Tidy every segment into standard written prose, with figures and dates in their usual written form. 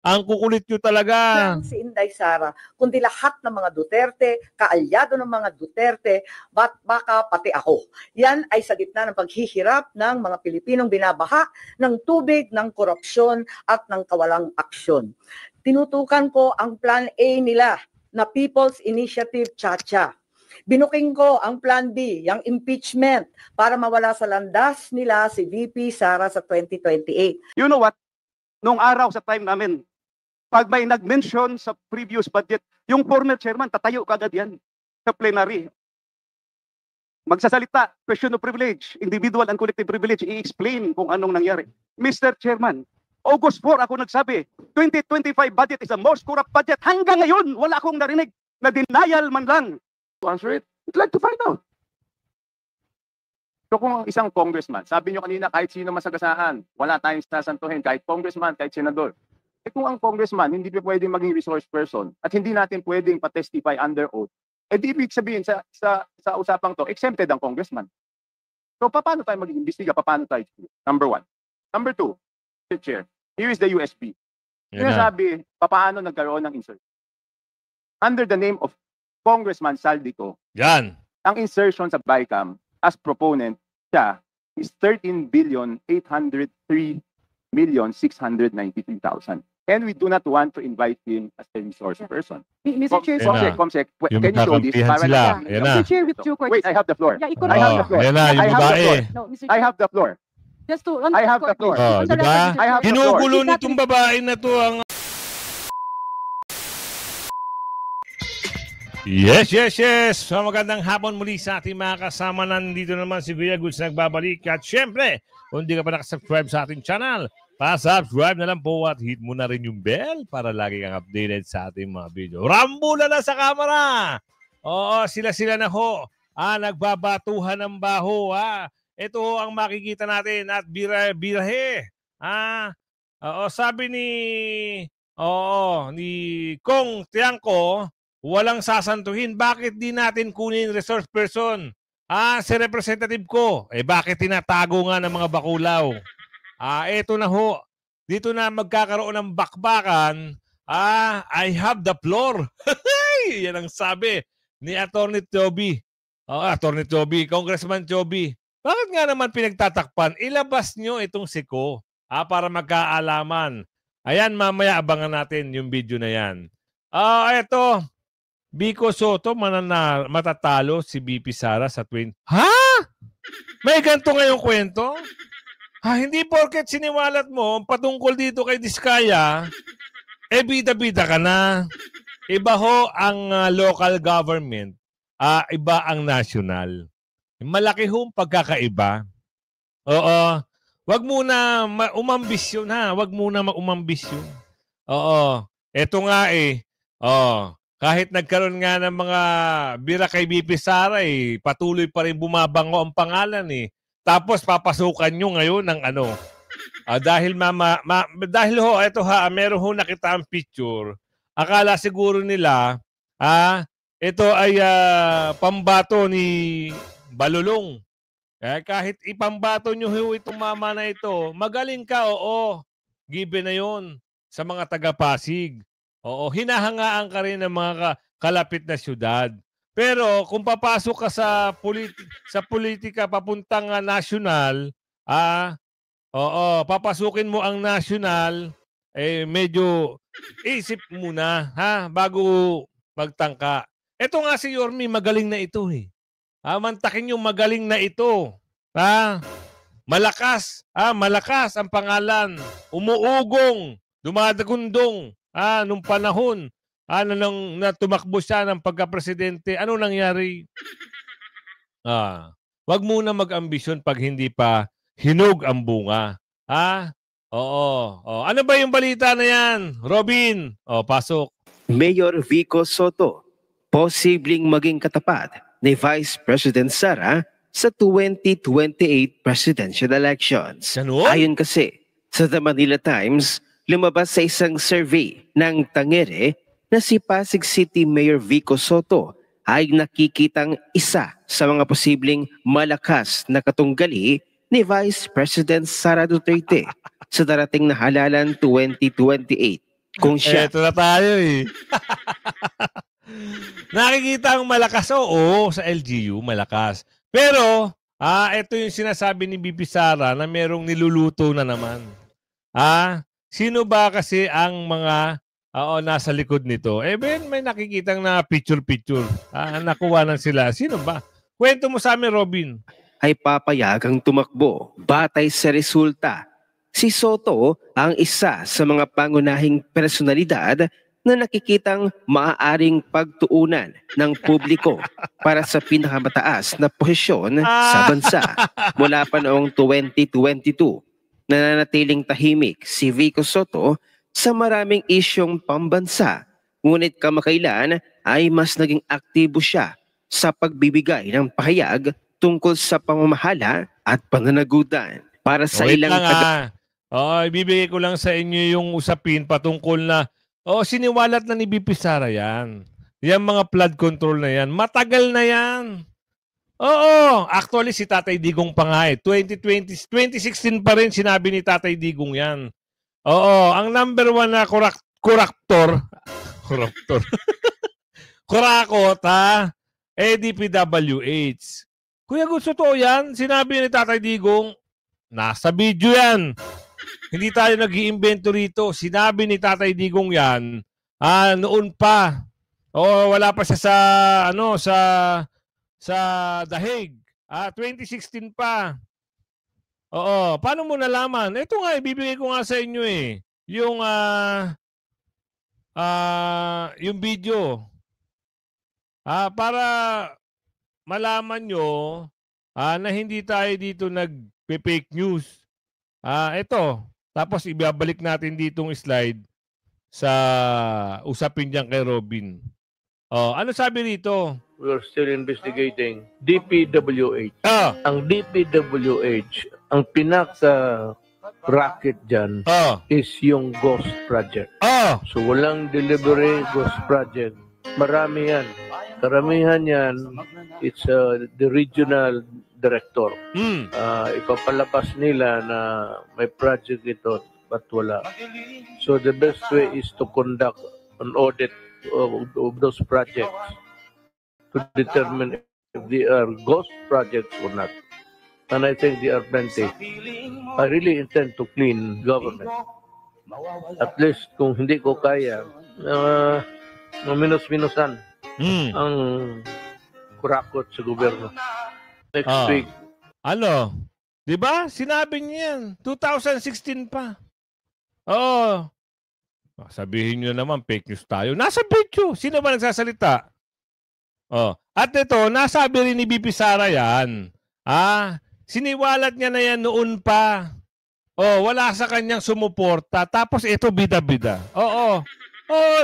Ang kukulit nyo talaga. Lang si Inday Sara, kundi lahat ng mga Duterte, kaalyado ng mga Duterte, baka pati ako. Yan ay sa gitna ng paghihirap ng mga Pilipinong binabaha ng tubig, ng korupsyon at ng kawalang aksyon. Tinutukan ko ang Plan A nila na People's Initiative Chacha. Binuking ko ang Plan B, yung impeachment, para mawala sa landas nila si VP Sara sa 2028. You know what? Nung araw sa time namin, pag may nag-mention sa previous budget, yung former chairman, tatayo kagad yan sa plenary. Magsasalita, question of privilege, individual and collective privilege, i-explain kung anong nangyari. Mr. Chairman, August 4 ako nagsabi, 2025 budget is the most corrupt budget. Hanggang ngayon, wala akong narinig na denial man lang. To answer it, I'd like to find out. So kung isang congressman, sabi nyo kanina kahit sino masagasaan, wala tayong sasantuhin, kahit congressman, kahit senador. Kung ang congressman hindi pwedeng maging resource person at hindi natin pwedeng pa-testify under oath, di ibig sabihin sa usapang to, exempted ang congressman. So paano tayo mag-iimbestiga? Paano tayo? Number one. Number two, Mr. Chair, here is the USB. Sinasabi, paano nagkaroon ng insert? Under the name of Congressman Saldico, yan. Ang insertion sa BICAM as proponent siya is 13,803,693,000. And we do not want to invite him as a resource person. Mr. Chair, Comsec, can you show this? Mr. Chair, with due courtesy. Wait, I have the floor. Yeah, I have the floor. I have the floor. Just to, I have the floor. Diba? I have the floor. Ginugulo nitong babae na to ang... Yes. So magandang hapon muli sa ating mga kasama. Nandito naman si Kuya Goods nagbabalik. At syempre, kung hindi ka pa nakasubscribe sa ating channel, pa-subscribe na lang po at hit mo na rin yung bell para lagi kang updated sa ating mga video. Rambula na sa camera! Oo, sila na ho. Nagbabatuhan ng baho. Ito ho ang makikita natin at birahe. Oo, sabi ni Kong Tiangco, walang sasantuhin. Bakit di natin kunin resource person? Si representative ko. Bakit tinatago nga ng mga bakulaw? Eto na ho. Dito na magkakaroon ng bakbakan. I have the floor. Yan ang sabi ni Attorney Toby. Attorney Toby, Congressman Toby. Bakit nga naman pinagtatakpan? Ilabas nyo itong siko para magkaalaman. Ayan, mamaya abangan natin yung video na yan. Eto. Vico Soto, matatalo si VP Sara sa 20... Ha? May ganito ngayong kwento? Hindi porket siniwalat mo patungkol dito kay Diskaya, bida-bida ka na. Iba ho ang local government, iba ang national. Malaki hong pagkakaiba. Oo. Wag muna umambisyon ha. Wag muna umambisyon. Oo. Eto nga kahit nagkaroon nga ng mga bira kay VP Sara, patuloy pa rin bumabango ang pangalan Tapos papasukan nyo ngayon ng dahil dahil ho, ito meron ho nakita ang picture. Akala siguro nila, ito ay pambato ni Balulong. Kahit ipambato nyo ho itong mama na ito, magaling ka, oo. Given na yon sa mga taga-Pasig. Oo, hinahangaan ka rin ng mga kalapit na syudad. Pero kung papasok ka sa politika papuntang national, papasukin mo ang national, medyo isip muna, bago magtangka. Ito nga si Yorme, magaling na ito Mantakin yung magaling na ito. Malakas, malakas ang pangalan. Umuugong, dumadagundong. Nung panahon, na tumakbo siya ng pagka-presidente, ano nangyari? Wag muna mag-ambisyon pag hindi pa hinog ang bunga. Oo. Ano ba yung balita na yan? Robin, pasok. Mayor Vico Soto, posibleng maging katapat ni Vice President Sara sa 2028 presidential elections. Ganun? Ayon kasi sa The Manila Times, lumabas sa isang survey ng Tangere na si Pasig City Mayor Vico Soto ay nakikitang isa sa mga posibleng malakas na katunggali ni Vice President Sara Duterte sa darating na halalan 2028. Kung siya Eto na tayo eh. Nakikita ang malakas, oo, sa LGU, malakas. Pero, ito yung sinasabi ni Bibi Sara na merong niluluto na naman. Sino ba kasi ang mga nasa likod nito? Ben, may nakikitang na picture-picture. Nakuha na sila. Sino ba? Kwento mo sa amin, Robin. ay papayagang tumakbo batay sa resulta. Si Soto ang isa sa mga pangunahing personalidad na nakikitang maaaring pagtuunan ng publiko para sa pinakamataas na posisyon sa bansa. Mula pa noong 2022, nananatiling tahimik si Vico Soto sa maraming isyong pambansa. Ngunit kamakailan ay mas naging aktibo siya sa pagbibigay ng pahayag tungkol sa pamamahala at pananagutan. Para sa Wait ilang lang ibibigay ko lang sa inyo yung usapin patungkol na siniwalat na ni BP Sara yan. Yan mga flood control na yan. Matagal na yan. Oo. Actually, si Tatay Digong pa nga 2016 pa rin sinabi ni Tatay Digong yan. Oo. Ang number one na kuraktor. Kurakot, DPWH. Kuya, gusto to yan. Sinabi ni Tatay Digong, nasa video yan. Hindi tayo nag-iimbento rito. Sinabi ni Tatay Digong yan, noon pa. Wala pa siya sa Dahig. 2016 pa. Oo, paano mo nalaman? Ito nga, ibibigay ko nga sa inyo eh. Yung video. Para malaman nyo na hindi tayo dito nag-fake news. Ito. Tapos ibabalik natin ditong slide sa usapin diyan kay Robin. Ano sabi rito? We are still investigating DPWH. Ang DPWH, ang pinaka-racket dyan is yung Ghost Project. So walang delivery Ghost Project. Marami yan. Karamihan yan, it's the regional director. Ipapalabas nila na may project ito, but wala. So the best way is to conduct an audit of those projects to determine if they are ghost projects or not. And I think they are plenty. I really intend to clean government. At least kung hindi ko kaya, minus-minusan ang kurakot sa gobyerno. Next week. Ano? Diba? Sinabi niya yan. 2016 pa. Sabihin nyo naman, fake news tayo. Nasa video. Sino ba nagsasalita? At ito, nasabi rin ni BP Sara yan. Siniwalat niya na yan noon pa. Wala sa kanyang sumuporta. Tapos ito, bida-bida.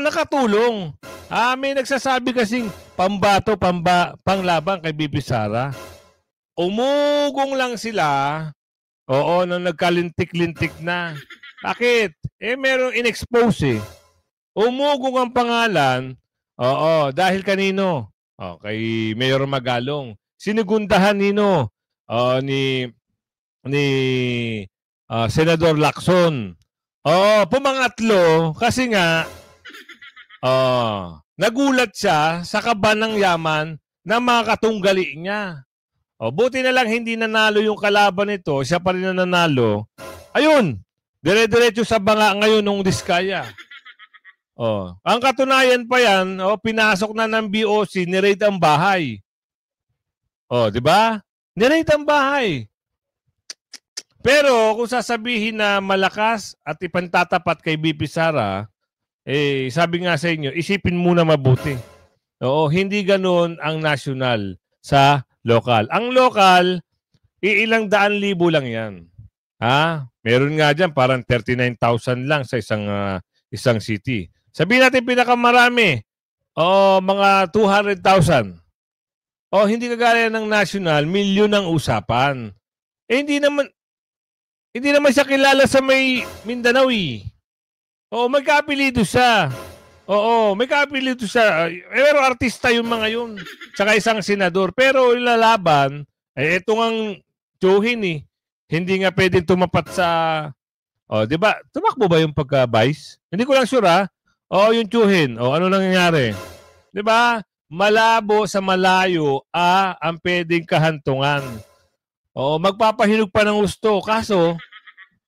Nakatulong. May nagsasabi kasing pambato, panglabang kay BP Sara. Umugong lang sila. Nang nagkalintik-lintik na. Bakit? Merong in-expose eh. Umugong ang pangalan. Dahil kanino? Kay Mayor Magalong. Sinigundahan nino? Ni Senador Lacson. Pumangatlo kasi nga nagulat siya sa kaba ng yaman ng mga katunggali niya. Buti na lang hindi nanalo yung kalaban nito, siya pa rin na nanalo. Ayun, dire-diretso sa banga ngayon ng Diskaya. Ang katunayan pa yan, pinasok na ng BOC, ni-raid ang bahay. Di ba? Ni-raid ang bahay. Pero kung sasabihin na malakas at ipantatapat kay BP Sara, sabi nga sa inyo, isipin muna mabuti. Hindi ganoon ang national sa local. Ang local, ilang daan libo lang yan. Meron nga dyan, parang 39,000 lang sa isang city. Sabihin natin pinakamarami, mga 200,000. Hindi kagaya ng national, milyon ang usapan. Hindi naman siya kilala sa may Mindanao eh. May kaapelido siya. May kaapelido siya. Pero artista yung mga yun. Tsaka isang senador. Pero ilalaban, ito ngang tsuhin eh. Hindi nga pwedeng tumapat O, di ba? Tumakbo ba yung pagka-vice? Hindi ko lang sure, ha? O, yung tsuhin. O, ano nangyayari? Di ba? Malabo sa malayo, ang pwedeng kahantungan. O, magpapahinog pa ng gusto. Kaso,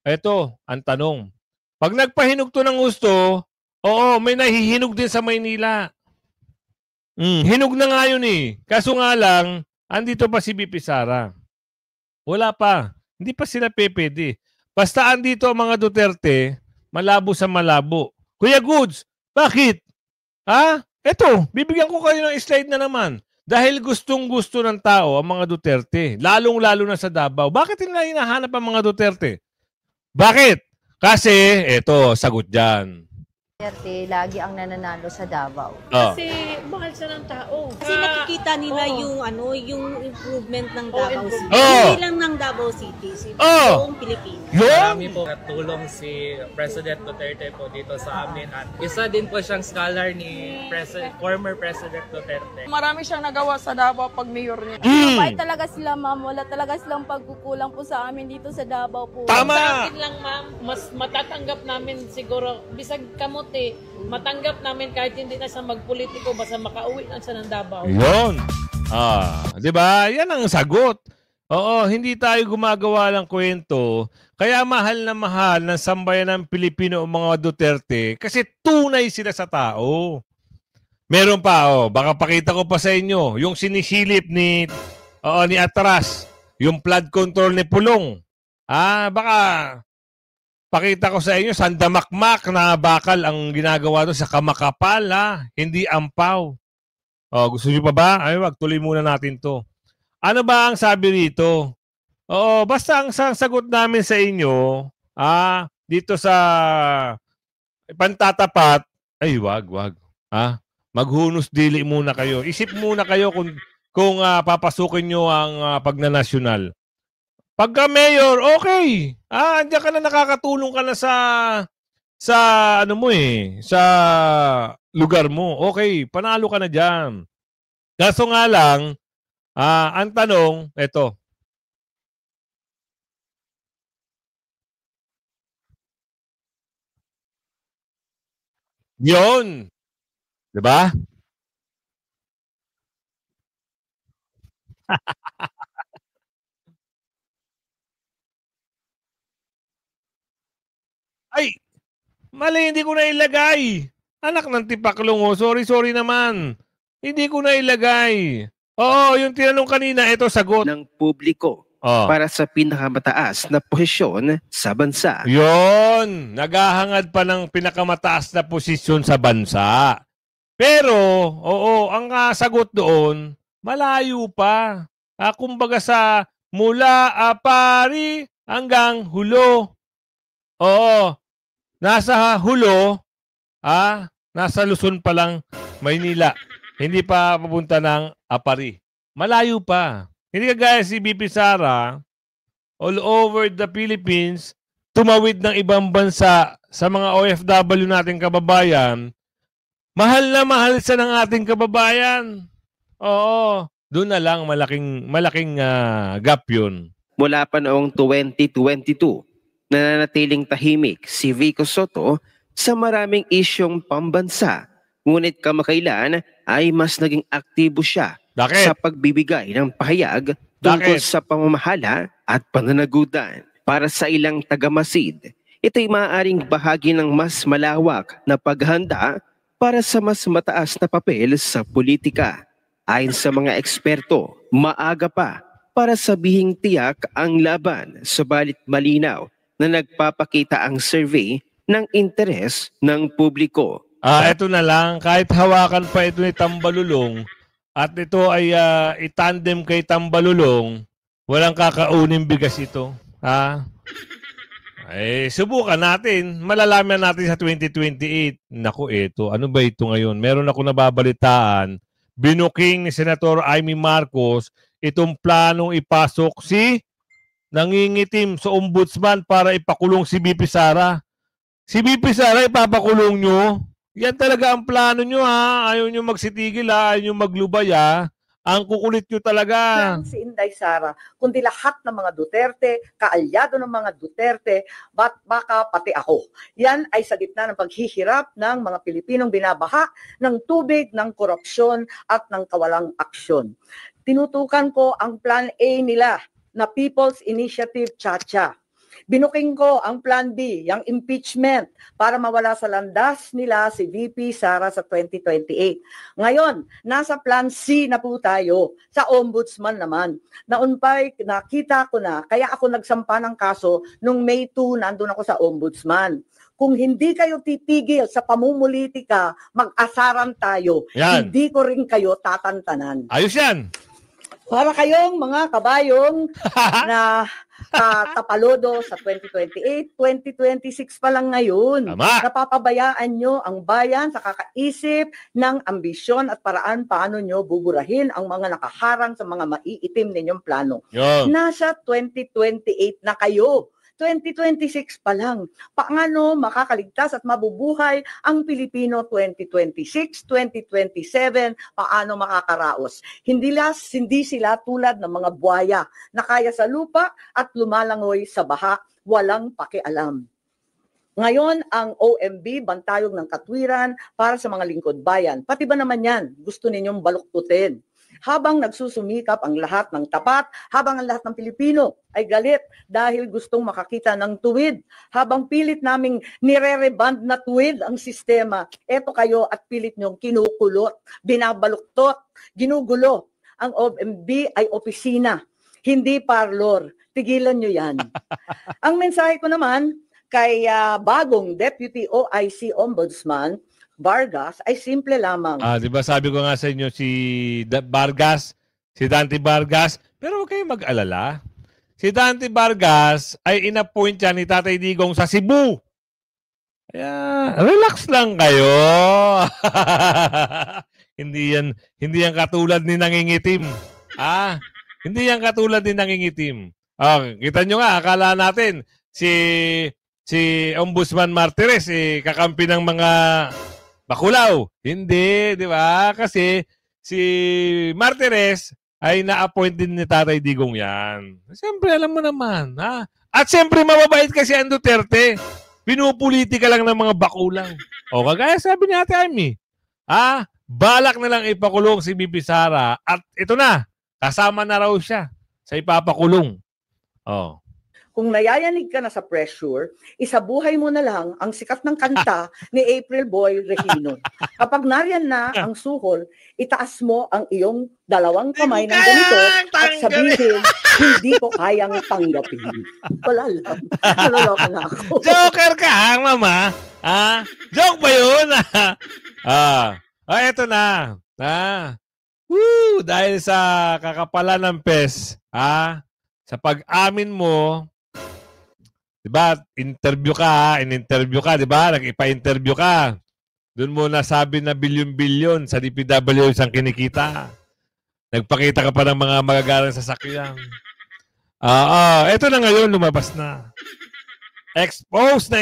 eto, ang tanong. Pag nagpahinog to ng gusto, oo, may nahihinog din sa Maynila. Hinog na nga yun eh. Kaso nga lang, andito pa si BP Sara. Wala pa. Hindi pa sila PPD. Basta andito ang mga Duterte, malabo sa malabo. Kuya Goods, bakit? Eto, bibigyan ko kayo ng slide na naman. Dahil gustong-gusto ng tao ang mga Duterte. Lalong-lalo na sa Davao. Bakit nila hinahanap ang mga Duterte? Bakit? Kasi, eto, sagot dyan. Duterte lagi ang nananalo sa Davao. Kasi mahal siya ng tao. Kasi nakikita nila yung improvement ng Davao City. Oo. Hindi lang ng Davao City, buong Pilipinas. Marami po natulong si President Duterte po dito sa amin at isa din po siyang scholar ni former President Duterte. Marami siyang nagawa sa Davao pag mayor niya. Mabait talaga sila, ma'am. Wala talaga silang pagkukulang po sa amin dito sa Davao po. Tama! Sa akin lang, ma'am, mas matatanggap namin siguro, bisag kamote, matanggap namin kahit hindi na siya magpolitiko, basta makauwi na siya ng Davao. Yun. Di ba? Yan ang sagot. Oo, hindi tayo gumagawa ng kwento. Kaya mahal ng sambayan ng Pilipino ang mga Duterte kasi tunay sila sa tao. Meron pa, baka pakita ko pa sa inyo, yung sinisilip ni Atras, yung flood control ni Pulong. Baka pakita ko sa inyo, sandamakmak na bakal ang ginagawa doon sa kamakapal, hindi ampaw. Gusto niyo pa ba? Wag, tuloy muna natin to. Ano ba ang sabi rito? Basta ang sagot namin sa inyo, dito sa pantatapat, wag. Maghunos dili muna kayo. Isip muna kayo kung papasukin nyo ang pagnanasyonal. Pagka mayor, okay. Andiyan ka na, nakakatulong ka na sa lugar mo. Okay, panalo ka na diyan. Kaso nga lang, ang tanong, eto. Yun. Diba? Ay, mali, hindi ko na ilagay. Anak ng tipaklong, sorry naman. Hindi ko na ilagay. Oo, yung tinanong kanina, ito sagot. Ng publiko para sa pinakamataas na posisyon sa bansa. Yun, naghahangad pa ng pinakamataas na posisyon sa bansa. Pero, ang sagot doon, malayo pa. Kumbaga sa mula Apari hanggang Hulo. Nasa Hulo, nasa Luzon pa lang, Maynila. Hindi pa papunta ng Apari. Malayo pa. Hindi kagaya si BP Sara, all over the Philippines, tumawid ng ibang bansa sa mga OFW nating kababayan. Mahal na mahal siya ng ating kababayan. Doon na lang malaking gap yun. Mula pa noong 2022, nananatiling tahimik si Vico Soto sa maraming isyong pambansa. Ngunit kamakailan ay mas naging aktibo siya sa pagbibigay ng pahayag tungkol sa pamamahala at pananagutan. Para sa ilang tagamasid, ito'y maaaring bahagi ng mas malawak na paghanda para sa mas mataas na papel sa politika. Ayon sa mga eksperto, maaga pa para sabihing tiyak ang laban, subalit malinaw na nagpapakita ang survey ng interes ng publiko. Ito na lang, kahit hawakan pa ito ni Tambalulong at ito ay itandem kay Tambalulong, walang kakauning bigas ito. Subukan natin. Malalaman natin sa 2028. Naku, ito. Ano ba ito ngayon? Meron ako nababalitaan. Binuking ni Senator Amy Marcos itong planong ipasok si nangingitim sa ombudsman para ipakulong si BP Sara. Si BP Sara ipapakulong nyo? Yan talaga ang plano nyo, Ayaw nyo magsitigil, Ayaw nyo maglubay, Ang kukulit nyo talaga. lang si Inday Sara, kundi lahat ng mga Duterte, kaalyado ng mga Duterte, baka pati ako. Yan ay sa gitna ng paghihirap ng mga Pilipinong binabaha ng tubig, ng korupsyon at ng kawalang aksyon. Tinutukan ko ang Plan A nila na People's Initiative Chacha. Binuking ko ang Plan B, yung impeachment, para mawala sa landas nila si VP Sara sa 2028. Ngayon, nasa Plan C na po tayo, sa Ombudsman naman. Naunpay, nakita ko na, kaya ako nagsampa ng kaso nung May 2, nandun ako sa Ombudsman. Kung hindi kayo titigil sa pamumulitika, mag-asaran tayo. Yan. Hindi ko rin kayo tatantanan. Ayos yan. Para kayong mga kabayong na tapalodo sa 2028, 2026 pa lang ngayon. Tama. Napapabayaan nyo ang bayan sa kakaisip ng ambisyon at paraan paano nyo buburahin ang mga nakaharang sa mga maiitim ninyong plano. Yun. Nasa 2028 na kayo. 2026 pa lang. Paano makakaligtas at mabubuhay ang Pilipino 2026, 2027? Paano makakaraos? Hindi sila tulad ng mga buhaya na kaya sa lupa at lumalangoy sa baha, walang pakialam. Ngayon, ang OMB, Bantayog ng Katwiran, para sa mga lingkod bayan. Pati ba naman yan? Gusto ninyong baluktutin. Habang nagsusumikap ang lahat ng tapat, habang ang lahat ng Pilipino ay galit dahil gustong makakita ng tuwid, habang pilit naming nire-reband na tuwid ang sistema, eto kayo at pilit nyong kinukulot, binabaluktot, ginugulo. Ang OMB ay opisina, hindi parlor. Tigilan nyo yan. Ang mensahe ko naman kay bagong Deputy OIC Ombudsman, Vargas, ay simple lamang. Di ba sabi ko nga sa inyo si Vargas, si Dante Vargas, pero huwag kayong mag-alala. Si Dante Vargas ay inappoint yan ni Tatay Digong sa Cebu. Kaya relax lang kayo. hindi yan katulad ni nangingitim. Hindi yan katulad ni nangingitim. Kita nyo nga, akala natin si Ombudsman Martires kakampi ng mga Bakulaw. Hindi, di ba? Kasi si Martires ay na-appoint din ni Tatay Digong yan. Siyempre, alam mo naman. At siyempre, mababait kasi ang Duterte. Pinupolitika lang ng mga bakulang. O kagaya sabi ni Ate Amy, balak na lang ipakulong si VP Sara. At ito na, kasama na raw siya sa ipapakulong. Kung nayayanig ka na sa pressure, isabuhay mo na lang ang sikat ng kanta ni April Boy Regino. Kapag nariyan na ang suhol, itaas mo ang iyong dalawang kamay ng ganito at sabihin, hindi ko kayang tanggapin. Wala lang. Naloloka na ako. Joker ka, mama. Joke ba yun? Eto na. Woo! Dahil sa kakapalan ng pes, sa pag-amin mo, diba, in-interview ka, diba? Nag-ipa-interview ka. Doon mo nasabi na bilyon-bilyon sa DPW isang kinikita. Nagpakita ka pa ng mga magagarang sasakyan. Ito na ngayon, lumabas na. Expose.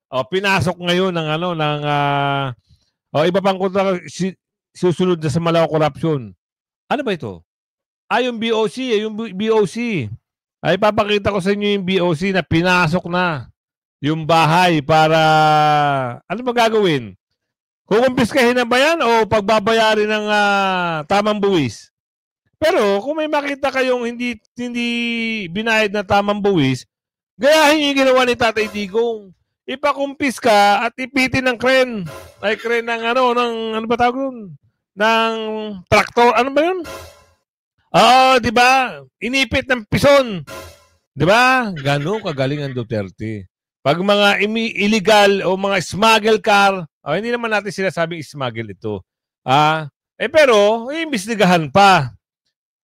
Pinasok ngayon ng iba pang susunod na sa malawak korupsyon. Ano ba ito? Yung BOC, ay papakita ko sa inyo yung BOC na pinasok na yung bahay para, ano ba gagawin? Kukumpiskahin na ba yan o pagbabayarin ng tamang buwis? Pero kung may makita kayong hindi binayad na tamang buwis, gayahin yung ginawa ni Tatay Digong. Ipakumpiska at ipitin ng crane. Ay crane ng ano ba tawag yun? Ng traktor, ano ba yun? Di ba? Inipit ng pison. Di ba? Gano'n kagaling ang Duterte. Pag mga illegal o mga smuggle car, hindi naman natin sinasabing smuggle ito. Pero, iimbestigahan pa.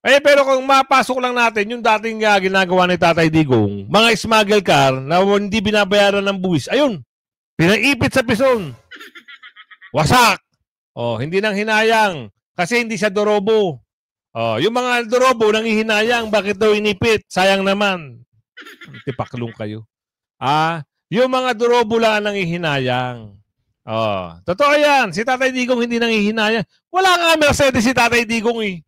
Pero kung mapasok lang natin yung dating ginagawa ni Tatay Digong, mga smuggle car na hindi binabayaran ng buwis, ayun, pinaipit sa pison. Wasak. Hindi nang hinayang. Kasi hindi siya dorobo. Yung mga dorobo nanghihinayang, bakit daw inipit? Sayang naman. Tipaklong kayo. Yung mga dorobo lang nanghihinayang. Totoo yan. Si Tatay Digong hindi nanghihinayang. Wala nga Mercedes si Tatay Digong .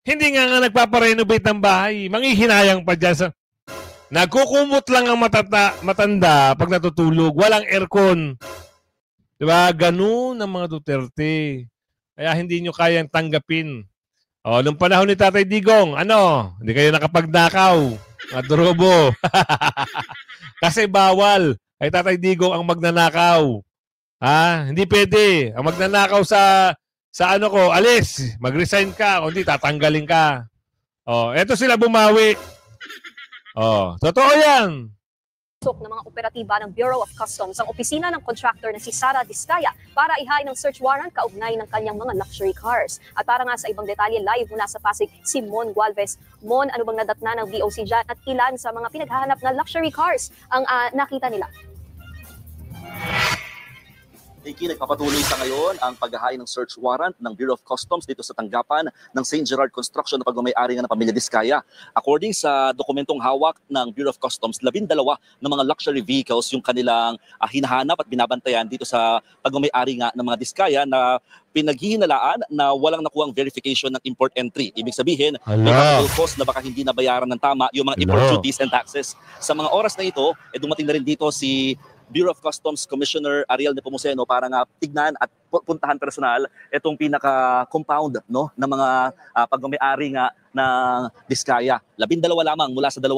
Hindi nga nagpaparenovate ng bahay. Manghihinayang pa dyan sa... Nagkukumot lang ang matanda pag natutulog. Walang aircon. Diba? Ganun ang mga Duterte. Kaya hindi nyo kayang tanggapin. O, nung panahon ni Tatay Digong, hindi kayo nakapagnakaw. Madrobo. Kasi bawal. Ay Tatay Digong ang magnanakaw. Hindi pwede. Ang magnanakaw sa alis. Mag-resign ka. O hindi, tatanggalin ka. O, eto sila bumawi. Totoo yan. Ng mga operatiba ng Bureau of Customs ang opisina ng contractor na si Sara Diskaya para ihain ng search warrant kaugnay ng kanyang mga luxury cars. At para nga sa ibang detalye, live mula sa Pasig, si Mon Gualvez. Mon, ano bang nadatna ng BOC dyan at ilan sa mga pinaghahanap na luxury cars ang nakita nila? Nikki, nagpapatuloy sa ngayon ang paghahain ng search warrant ng Bureau of Customs dito sa tanggapan ng St. Gerard Construction na pagmamayari ng pamilya Diskaya. According sa dokumentong hawak ng Bureau of Customs, 12 ng mga luxury vehicles yung kanilang hinahanap at binabantayan dito sa pagmamayari nga ng mga Diskaya na pinaghihinalaan na walang nakuhang verification ng import entry. Ibig sabihin, may mga cost na baka hindi nabayaran ng tama yung mga import duties and taxes. Sa mga oras na ito, dumating na rin dito si Bureau of Customs Commissioner Ariel Nepomuceno para nga tignan at puntahan personal itong pinaka-compound ng mga pagmamayari nga ng Diskaya. 12 lamang mula sa 28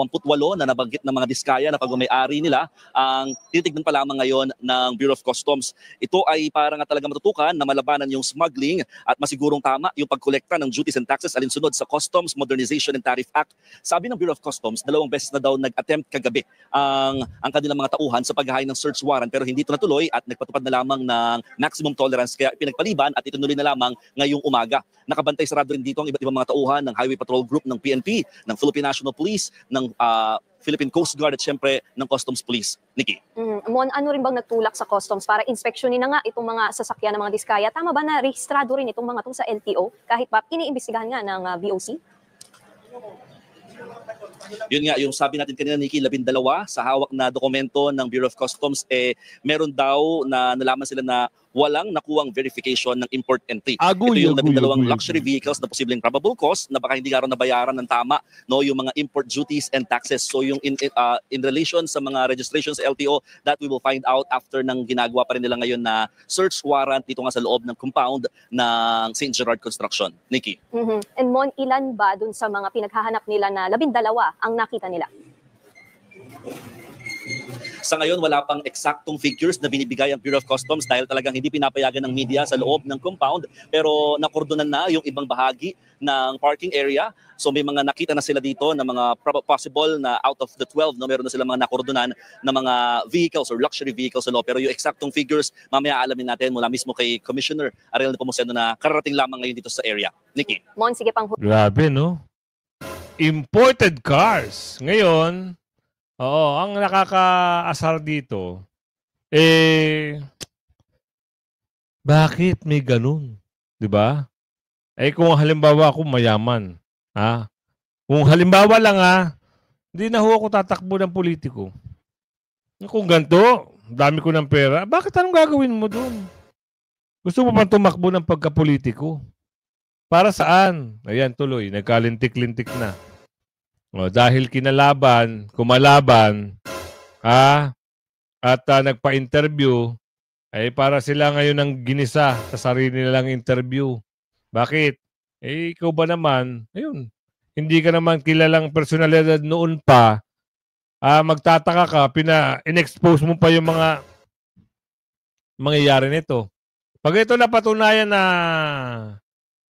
na nabanggit ng mga Diskaya na pagmamayari nila ang titignan pa lamang ngayon ng Bureau of Customs. Ito ay para nga talaga matutukan na malabanan yung smuggling at masigurong tama yung pagkolekta ng duties and taxes alinsunod sa Customs Modernization and Tariff Act. Sabi ng Bureau of Customs, 2 beses na daw nag-attempt kagabi ang kanilang mga tauhan sa paghahain ng search warrant pero hindi ito natuloy at nagpatupad na lamang ng maximum tolerance kaya pinagpaliban at itinuloy na lamang ngayong umaga. Nakabantay sarado rin dito ang iba't ibang mga tauhan ng Highway Patrol Group ng PNP, ng Philippine National Police, ng Philippine Coast Guard at syempre ng Customs Police. Nikki. Mon, ano rin bang nagtulak sa Customs para inspeksyonin na nga itong mga sasakyan ng mga Diskaya? Tama ba na rehistrado rin itong mga sa LTO kahit pa iniimbestigahan nga ng BOC? Yun nga, yung sabi natin kanina, Nikki, 12 sa hawak na dokumento ng Bureau of Customs, meron daw na nalaman sila na walang nakuwang verification ng import entry. Ito yung 12 luxury vehicles na posibleng probable cause na baka hindi nga raw nabayaran ng tama yung mga import duties and taxes. So yung in relation sa mga registration sa LTO, that we will find out after ng ginagawa pa rin nila ngayon na search warrant dito nga sa loob ng compound ng St. Gerard Construction. Nikki. And Mon, ilan ba dun sa mga pinaghahanap nila na 12 ang nakita nila? Sa ngayon, wala pang eksaktong figures na binibigay ang Bureau of Customs dahil talagang hindi pinapayagan ng media sa loob ng compound. Pero nakordonan na yung ibang bahagi ng parking area. So may mga nakita na sila dito na mga possible na out of the 12, meron na sila mga nakordonan na mga vehicles or luxury vehicles sa loob. Pero yung eksaktong figures, mamaya alamin natin mula mismo kay Commissioner Ariel Nepomuceno na kararating lamang ngayon dito sa area. Nikki. Mon, sige pang... Grabe, no? Imported cars. Ngayon, ang nakakaasar dito, bakit may ganun? Diba? Kung halimbawa ako mayaman, kung halimbawa lang hindi na ako tatakbo ng politiko. Kung ganito, dami ko ng pera, bakit anong gagawin mo dun? Gusto mo pa tumakbo ng pagkapolitiko? Para saan? Ayan, tuloy. Nagkalintik-lintik na. Dahil kumalaban, at nagpa-interview, para sila ngayon ang ginisa sa sarili nilang interview. Bakit? Ikaw ba naman, ayun, hindi ka naman kilalang personalidad noon pa, magtataka ka, in-expose mo pa yung mga mangyayari nito. Pag ito napatunayan na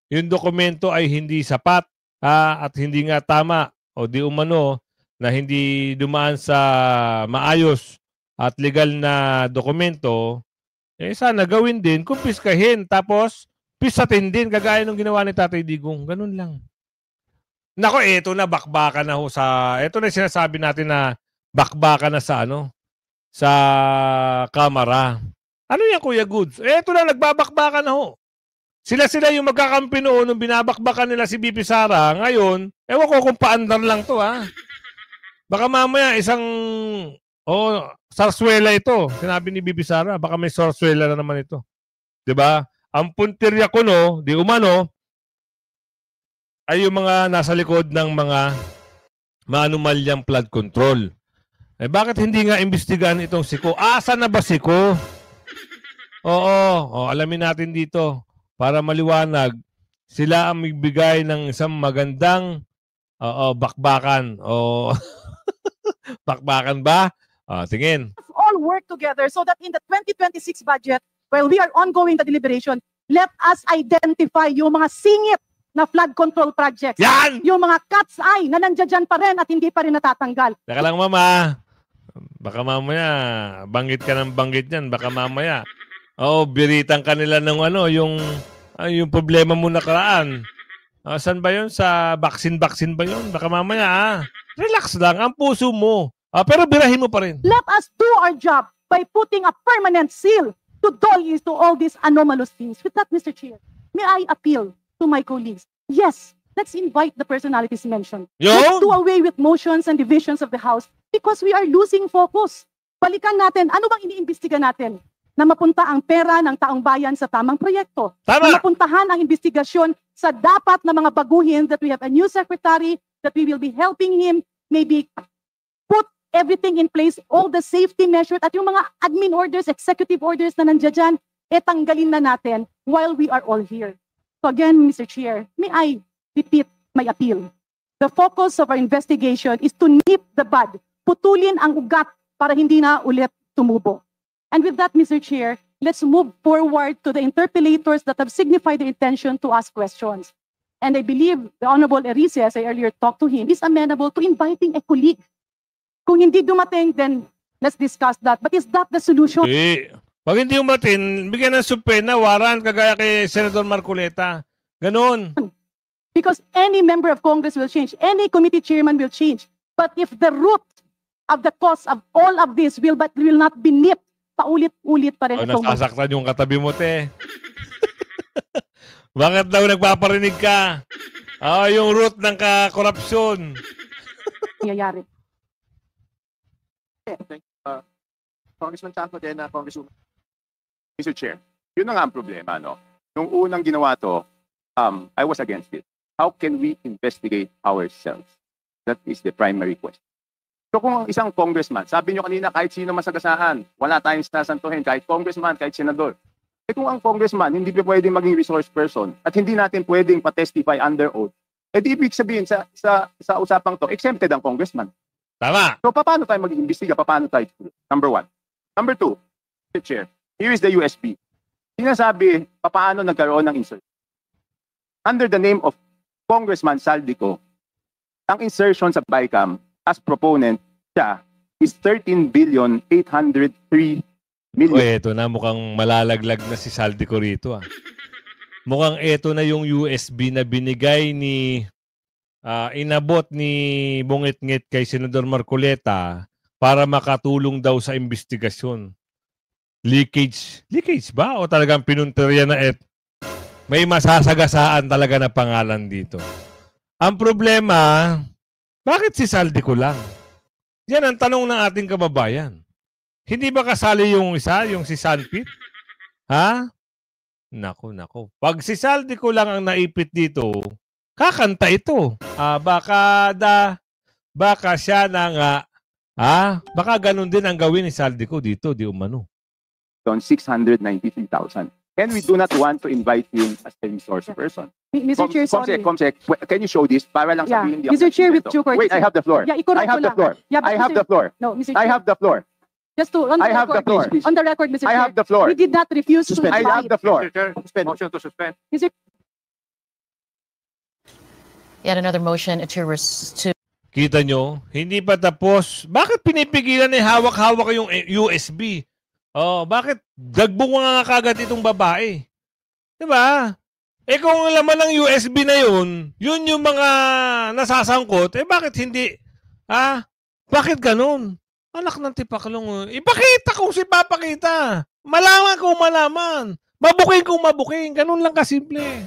yung dokumento ay hindi sapat at hindi nga tama o di umano na hindi dumaan sa maayos at legal na dokumento, sana gawin din, kumpiskahin, tapos pisatin din, kagaya nung ginawa ni Tatay Digong. Ganun lang. Nako, ito na, bakbakan na ho sa, ito na sinasabi natin na bakbakan na sa sa kamara. Ano yan, Kuya Goods? Ito na, nagbabakbakan na ho. Sila yung magkakampi noon nung binabakbakan nila si BP Sara. Ngayon, ewan ko kung paandar lang to Baka mamaya sarsuela ito. Sinabi ni BP Sara, baka may sarsuela na naman ito. 'Di ba? Ang puntirya ko di umano, ay yung mga nasa likod ng mga maanumalyang flood control. Eh bakit hindi nga imbestigahan itong Siko? Asa na ba Siko? Oo, alamin natin dito para maliwanag. Sila ang magbigay ng isang magandang bakbakan. Bakbakan ba? Tingin. All work together so that in the 2026 budget, while we are ongoing the deliberation, let us identify yung mga singit na flood control projects. Yan! Yung mga cat's eye na nandiyan pa rin at hindi pa rin natatanggal. Teka lang, Mama. Baka mamaya, banggit ka ng banggit yan. Baka mamaya. Biritan ka nila ng yung problema mo nakaraan. Saan ba yun? Sa vaccine ba yun? Baka mamaya, relax lang. Ang puso mo. Pero birahin mo pa rin. Let us do our job by putting a permanent seal to dolly to all these anomalous things. With that, Mr. Chair, may I appeal to my colleagues? Yes, let's invite the personalities mentioned. Let's do away with motions and divisions of the House because we are losing focus. Balikan natin, ano bang iniimbestiga natin? Na mapunta ang pera ng taong bayan sa tamang proyekto. Tama. Na mapuntahan ang investigasyon sa dapat na mga baguhin, that we have a new secretary, that we will be helping him, maybe put everything in place, all the safety measures, at yung mga admin orders, executive orders na nandiyan dyan, tanggalin na natin while we are all here. So again, Mr. Chair, may I repeat my appeal. The focus of our investigation is to nip the bud, putulin ang ugat para hindi na ulit tumubo. And with that, Mr. Chair, let's move forward to the interpellators that have signified their intention to ask questions. And I believe the Honorable Erice, as I earlier talked to him, is amenable to inviting a colleague. Kung hindi dumating, then let's discuss that. But is that the solution? Pag hindi umatin, bigyan ng supena, warrant, kagaya kay Senator Marcoleta. Ganon. Because any member of Congress will change. Any committee chairman will change. But if the root of the cause of all of this will not be nipped, paulit-ulit pa rin. Nasasaktan yung katabi mo, te. Bakit daw nagpaparinig ka? Yung root ng korupsyon. Nangyayari. Congressman Chanco din na Congresswoman. Mr. Chair, yun na nga ang problema, no? Nung unang ginawa to, I was against it. How can we investigate ourselves? That is the primary question. So kung ang isang congressman, sabi nyo kanina kahit sino masagasaan, wala tayong sasantuhin, kahit congressman, kahit senador. Kung ang congressman hindi pa pwedeng maging resource person at hindi natin pwedeng pa-testify under oath, di ibig sabihin sa usapang to, exempted ang congressman. Tama. So paano tayo mag-iimbestiga? Paano tayo? Number one. Number two, Mr. Chair, here is the USB. Sinasabi, paano nagkaroon ng insert? Under the name of Congressman Saldico, ang insertion sa BICAM as proponent siya is 13,803,000,000. Ito na, mukhang malalaglag na si Saldico rito. Mukhang ito na yung USB na binigay ni inabot ni Bungit-ngit kay Senador Marcoleta para makatulong daw sa investigasyon. Leakage ba? O talagang pinunteriya na may masasagasaan talaga na pangalan dito. Ang problema, bakit si Saldico lang? Yan ang tanong ng ating kababayan. Hindi ba kasali yung isa, yung si Sanpit? Ha? Nako. Pag si Saldico lang ang naipit dito, kakanta ito. Baka siya na nga. Baka ganun din ang gawin ni Saldico dito, di umano. 693,000. And we do not want to invite him as a resource person. Mr. Chair, sorry. Comsec, can you show this? Para lang sabihin hindi Mr. Chair, with due courtesy. Wait, I have the floor. Yeah, I have the floor. I have the floor. No, Mr. Chair. I have the floor. Just to, on the record, on the record, Mr. Chair. I have the floor. We did not refuse to invite. I have the floor. Suspend. Motion to suspend. Mr. Yet another motion to Kita nyo, hindi pa tapos. Bakit pinipigilan hawak-hawak yung USB? Bakit dagbong nga kagad itong babae? Diba? Kung laman ng USB na yun yung mga nasasangkot, bakit hindi? Bakit ganun? Anak ng tipaklong. Ipakita kung si papakita. Malaman kung malaman. Mabuking kung mabuking. Ganun lang kasimple.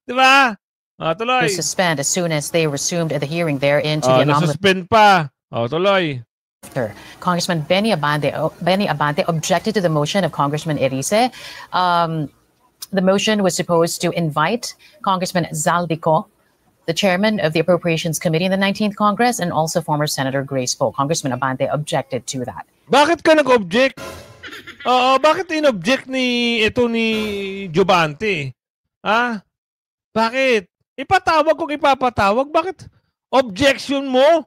Diba? Tuloy. Suspend as soon as they resumed the hearing therein to the anomalous. Nasuspend pa. Tuloy. Congressman Benny Abante objected to the motion of Congressman Erice. The motion was supposed to invite Congressman Zaldico, the chairman of the Appropriations Committee in the 19th Congress, and also former Senator Grace Poe. Congressman Abante objected to that. Bakit ka nag-object? Bakit in-object ni Jubante? Bakit? Ipatawag kung ipapatawag. Bakit objection mo?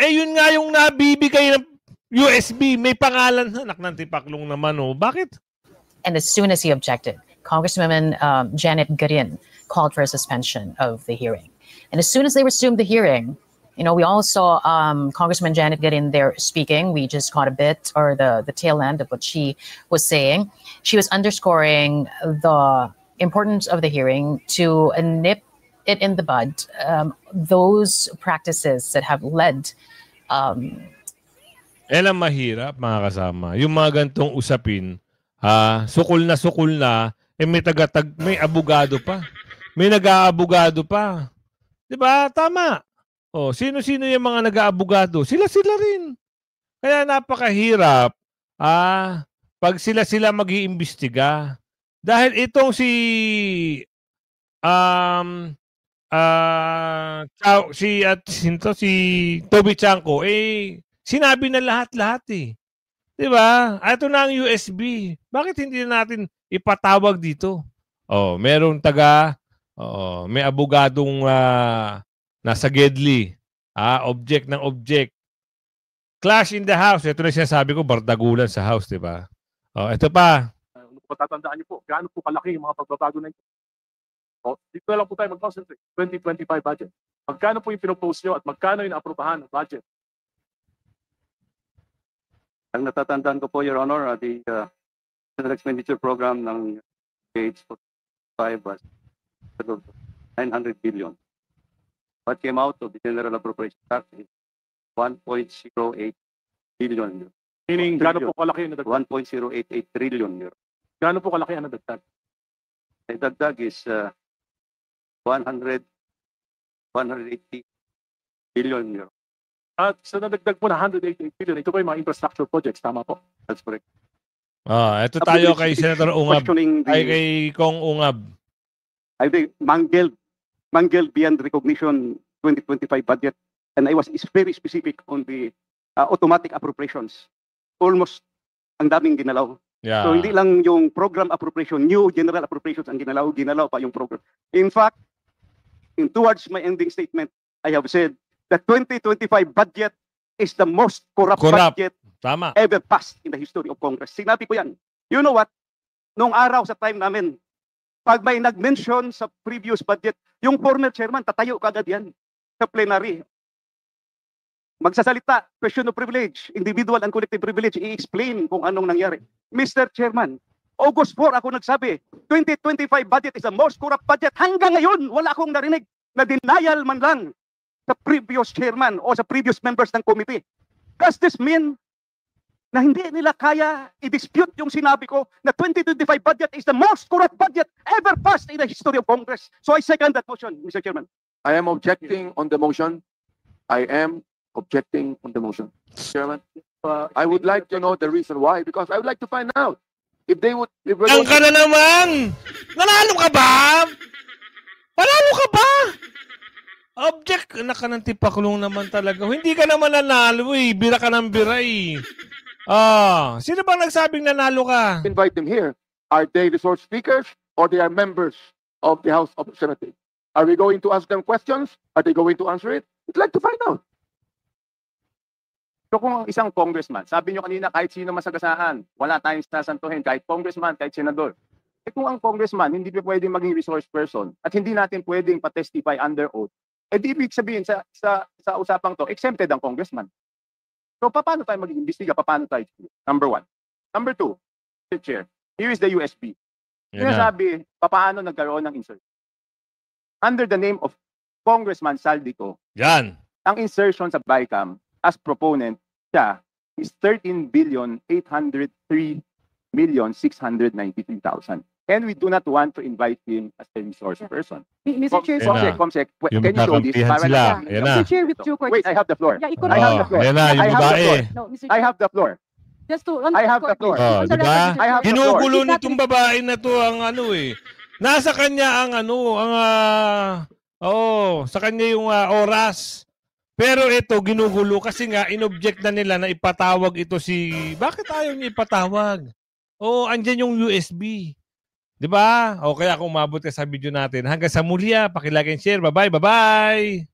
Yun nga yung nabibigay ng USB. May pangalan. Anak ng tipaklong naman, Bakit? And as soon as he objected, Congresswoman Janet Garin called for a suspension of the hearing. And as soon as they resumed the hearing, we all saw Congressman Janet Garin there speaking. We just caught a bit or the tail end of what she was saying. She was underscoring the importance of the hearing to nip it in the bud, those practices that have led Ang mahirap, mga kasama. Yung mga gantong usapin, sukol na, may abogado pa. May nag-aabogado pa. Diba? Tama. Sino-sino yung mga nag-aabogado? Sila-sila rin. Kaya napakahirap pag sila-sila mag-iimbestiga. Dahil itong si Toby Chanco, sinabi na lahat-lahat Diba? Ito na ang USB. Bakit hindi natin ipatawag dito? Merong may abogadong nasa Gedli. Object ng object. Clash in the house. Ito na sinasabi ko, bardagulan sa house, diba? Ito pa. Patatandaan niyo po, gaano po kalaki yung mga pagbabago na ito. Dito lang po tayo mag-concentrate. 2025 budget. Magkano po yung pinopose nyo at magkano yung naaprubahan ng budget? Ang natatandaan ko po, Your Honor, the general expenditure program ng PH 5 was 900 billion. What came out of the General Appropriation Act is 1.08 billion. Meaning, gaano po kalaki yung nadagdag? 1.088 trillion. Gaano po kalaki ang nadagdag? The dagdag is 180 billion euro. At sa nadagdag po na 188 billion, ito po yung mga infrastructure projects, tama po? That's correct. Ito tayo kay Senator Ungab. Kay Kong Ungab. I think mangled beyond recognition 2025 budget, and I was very specific on the automatic appropriations. Almost ang daming ginalaw. Yeah. So hindi lang yung program appropriation, new general appropriations ang ginalaw pa yung program. In fact, towards my ending statement, I have said the 2025 budget is the most corrupt. budget Tama. ever passed in the history of Congress. Sinabi ko yan. You know what? Nung araw sa time namin, pag may nag-mention sa previous budget, yung former chairman, tatayo kagad yan sa plenary. Magsasalita, question of privilege, individual and collective privilege, i-explain kung anong nangyari. Mr. Chairman, August 4 ako nagsabi, 2025 budget is the most corrupt budget. Hanggang ngayon, wala akong narinig na denial man lang sa previous chairman o sa previous members ng committee. Does this mean na hindi nila kaya i-dispute yung sinabi ko na 2025 budget is the most corrupt budget ever passed in the history of Congress? So I second that motion, Mr. Chairman. I am objecting on the motion. I am objecting on the motion. Chairman, I would like to know the reason why, because I would like to find out if they would... Ang ka na naman! Nanalo ka ba? Panalo ka ba? Object na ka ng tipakulong naman talaga. Hindi ka naman nanalo Bira ka ng bira sino bang nagsabing nanalo ka? Invite them here. Are they resource speakers or they are members of the House of Representatives? Are we going to ask them questions? Are they going to answer it? We'd like to find out. So kung isang congressman, sabi nyo kanina kahit sino masagasaan, wala tayong sasantuhin, kahit congressman, kahit senador. Kung ang congressman hindi pa pwedeng maging resource person at hindi natin pwedeng pa-testify under oath, di ibig sabihin sa usapang to, exempted ang congressman. So paano tayo mag-iimbestiga? Paano tayo? Number one. Number two, Mr. Chair, here is the USB. Sinasabi, paano nagkaroon ng insert? Under the name of Congressman Zaldico. Yan. Ang insertion sa BICAM as proponent siya is 13,803,693,000. And we do not want to invite him as a resource person. Mr. Chair, Comsec, can you show this? Mr. Chair, with due courtesy. Wait, I have the floor. Yeah, I have the floor. Ayan na, yung babae. No, Mr. I have the floor. Just to, I have the floor. Oh, di ba? I have the floor. Ginugulo nitong babae na to ang ano eh. Nasa kanya ang ano, ang sa kanya yung oras. Pero ito ginugulo kasi nga inobject na nila na ipatawag ito si bakit ayaw niya ipatawag? Andyan yung USB. 'Di ba? O kaya kung umabot ka sa video natin, hanggang sa muli, paki-like and share. Bye-bye. Bye-bye.